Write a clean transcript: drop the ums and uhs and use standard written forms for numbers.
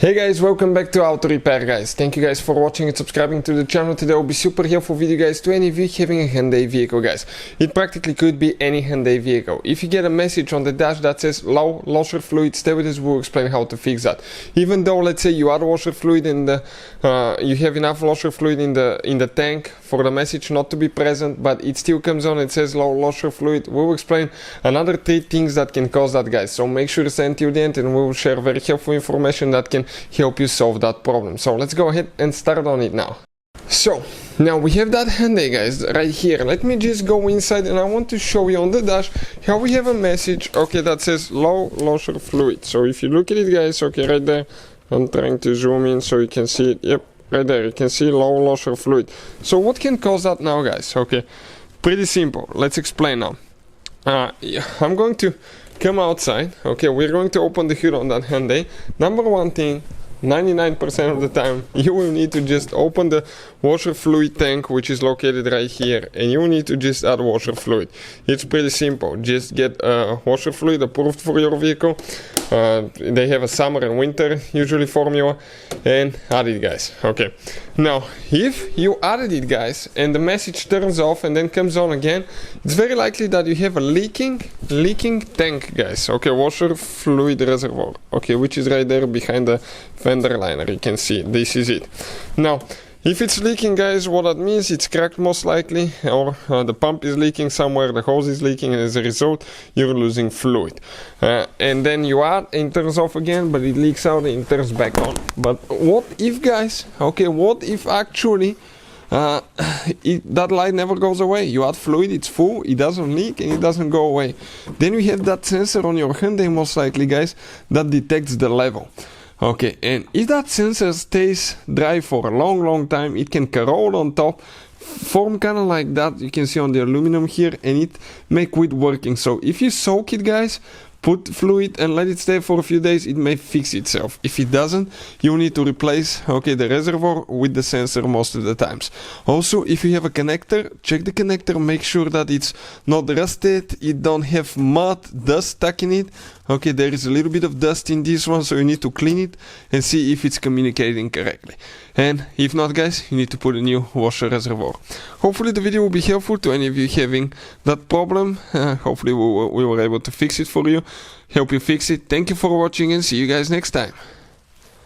Hey guys, welcome back to Auto Repair guys. Thank you guys for watching and subscribing to the channel. Today will be super helpful video guys to any of you having a Hyundai vehicle guys. It practically could be any Hyundai vehicle. If you get a message on the dash that says low washer fluid, stay with us, we'll explain how to fix that. Even though let's say you add washer fluid in the you have enough washer fluid in the tank for the message not to be present, but it still comes on, it says low washer fluid, we'll explain another 3 things that can cause that guys. So make sure to stay until the end and we'll share very helpful information that can help you solve that problem. So let's go ahead and start on it now. So now we have that Hyundai guys right here. Let me just go inside and I want to show you on the dash how we have a message, okay, that says low washer fluid. So if you look at it guys, okay, right there, I'm trying to zoom in so you can see it. Yep, right there you can see low washer fluid. So what can cause that now guys? Okay, pretty simple. Let's explain now. I'm going to come outside. Okay, we're going to open the hood on that Hyundai. Number one thing, 99% of the time you will need to just open the washer fluid tank, which is located right here, and you will need to just add washer fluid. It's pretty simple. Just get washer fluid approved for your vehicle. They have a summer and winter usually formula, and add it guys. Okay, now if you added it guys and the message turns off and then comes on again, it's very likely that you have a leaking tank guys. Okay, washer fluid reservoir, okay, which is right there behind the fender liner. You can see this is it. Now if it's leaking guys, what that means, it's cracked most likely, or the pump is leaking somewhere, the hose is leaking, and as a result you're losing fluid. And then you add and it turns off again, but it leaks out and it turns back on. But what if guys, okay, what if actually that light never goes away? You add fluid, it's full, it doesn't leak and it doesn't go away. Then we have that sensor on your Hyundai most likely guys that detects the level. Okay, and if that sensor stays dry for a long time, it can corrode on top, form kind of like that you can see on the aluminum here, and it may quit working. So if you soak it guys, put fluid and let it stay for a few days, it may fix itself. If it doesn't, you need to replace, okay, the reservoir with the sensor most of the times. Also, if you have a connector, check the connector, make sure that it's not rusted, it don't have mud, dust stuck in it. Okay, there is a little bit of dust in this one, so you need to clean it and see if it's communicating correctly. And if not guys, you need to put a new washer reservoir. Hopefully the video will be helpful to any of you having that problem. Hopefully we were able to fix it for you, help you fix it. Thank you for watching and see you guys next time.